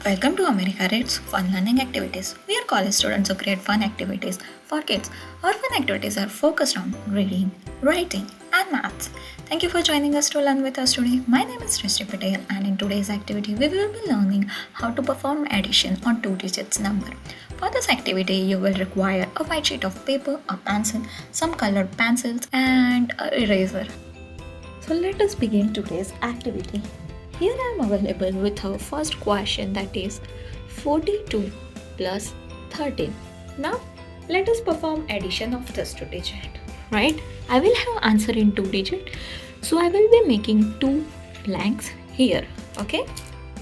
Welcome to America Reads Fun Learning Activities. We are college students who create fun activities for kids. Our fun activities are focused on reading, writing, and maths. Thank you for joining us to learn with us today. My name is Srishti Patel, and in today's activity, we will be learning how to perform addition on two digits number. For this activity, you will require a white sheet of paper, a pencil, some colored pencils, and an eraser. So let us begin today's activity. Here I am available with our first question, that is 42 plus 13. Now let us perform addition of this two digit. Right? I will have answer in two digit. So I will be making two blanks here. Okay?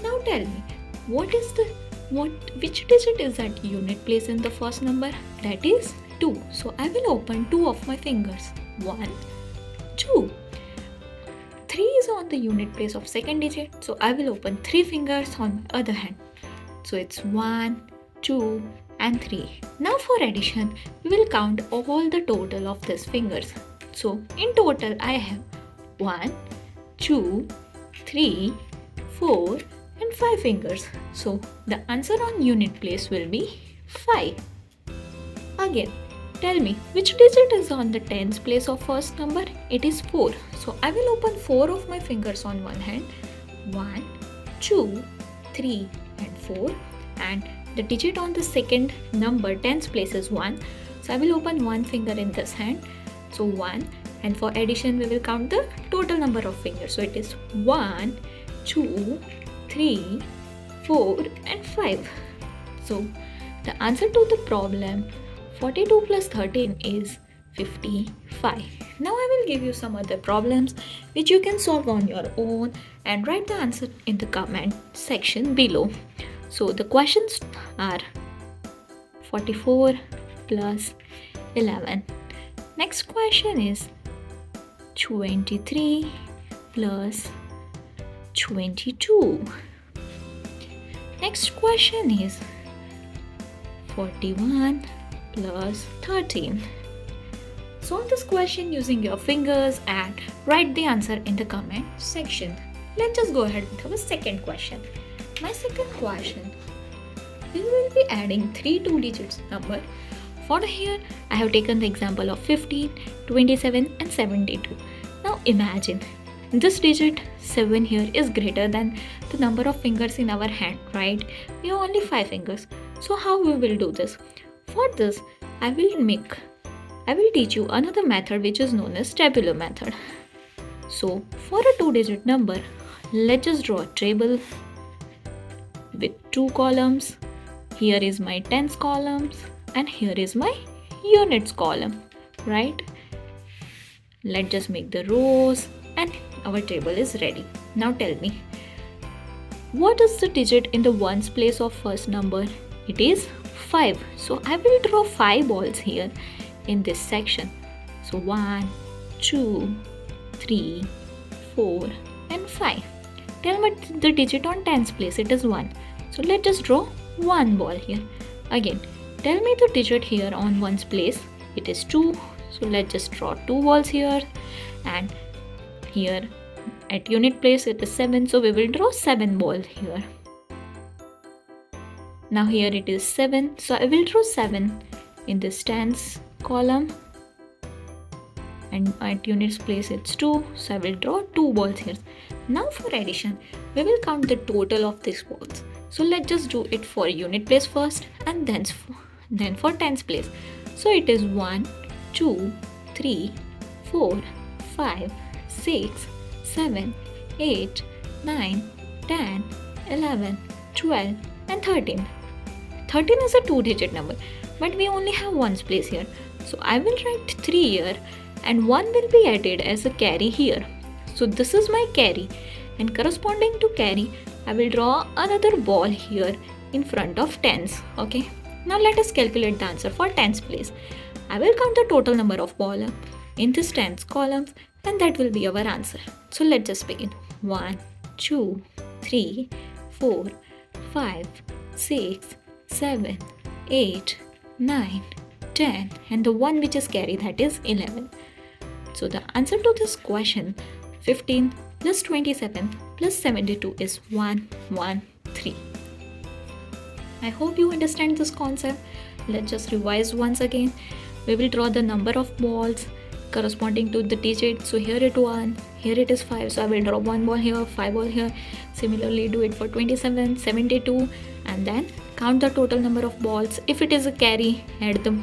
Now tell me, which digit is that unit place in the first number? That is 2. So I will open two of my fingers. 1, 2. 3 is on the unit place of second digit, so I will open 3 fingers on my other hand. So it's 1, 2 and 3. Now for addition, we will count all the total of these fingers. So in total I have 1, 2, 3, 4 and 5 fingers. So the answer on unit place will be 5. Again, tell me, which digit is on the tens place of first number? It is 4. So I will open 4 of my fingers on one hand. 1, 2, 3 and 4. And the digit on the second number tens place is 1. So I will open one finger in this hand. So 1. And for addition, we will count the total number of fingers. So it is 1, 2, 3, 4 and 5. So the answer to the problem 42 plus 13 is 55. Now I will give you some other problems which you can solve on your own and write the answer in the comment section below. So the questions are 44 plus 11. Next question is 23 plus 22. Next question is 41 plus 13. Solve this question using your fingers and write the answer in the comment section. Let's just go ahead with our second question. My second question, we will be adding 3 two digits number. For here, I have taken the example of 15, 27 and 72. Now imagine, this digit 7 here is greater than the number of fingers in our hand, right? We have only 5 fingers. So how we will do this? For this, I will teach you another method which is known as tabular method. So for a two digit number, let's just draw a table with 2 columns. Here is my tens columns and here is my units column, right? Let's just make the rows and our table is ready. Now tell me, what is the digit in the ones place of first number? It is 5. So I will draw 5 balls here in this section. So 1, 2, 3, 4 and 5. Tell me the digit on tens place. It is 1. So let's just draw 1 ball here. Again, tell me the digit here on ones place. It is 2. So let's just draw 2 balls here. And here at unit place it is 7. So we will draw 7 balls here. Now here it is 7, so I will draw 7 in this tens column, and at units place it's 2, so I will draw 2 balls here. Now for addition, we will count the total of these balls. So let's just do it for unit place first and then for tens place. So it is 1, 2, 3, 4, 5, 6, 7, 8, 9, 10, 11, 12 and 13. 13 is a two digit number, but we only have ones place here. So I will write 3 here and 1 will be added as a carry here. So this is my carry, and corresponding to carry, I will draw another ball here in front of tens. Okay. Now let us calculate the answer for tens place. I will count the total number of balls in this tens columns and that will be our answer. So let's just begin. 1, 2, 3, 4, 5, 6, 7, 8, 9, 10 and the one which is carry, that is 11. So the answer to this question 15 plus 27 plus 72 is 113. I hope you understand this concept. Let's just revise once again. We will draw the number of balls corresponding to the digit. So here it 1, here it is 5. So I will draw 1 ball here, 5 ball here. Similarly do it for 27, 72, and then count the total number of balls. If it is a carry, add the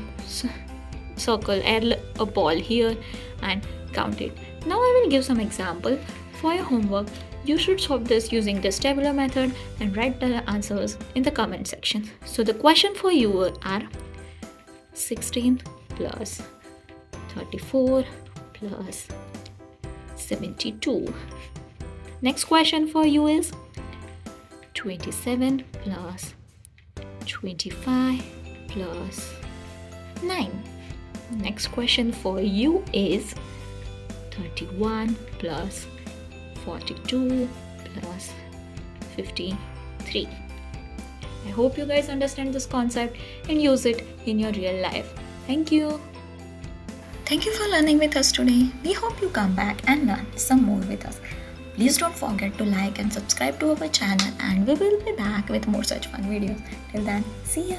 circle, add a ball here and count it. Now I will give some example. For your homework, you should solve this using this tabular method and write the answers in the comment section. So the question for you are 16 plus 34 plus 72. Next question for you is 27 plus 25 plus 9. Next question for you is 31 plus 42 plus 53. I hope you guys understand this concept and use it in your real life. Thank you. Thank you for learning with us today. We hope you come back and learn some more with us. Please don't forget to like and subscribe to our channel, and we will be back with more such fun videos. Till then, see ya.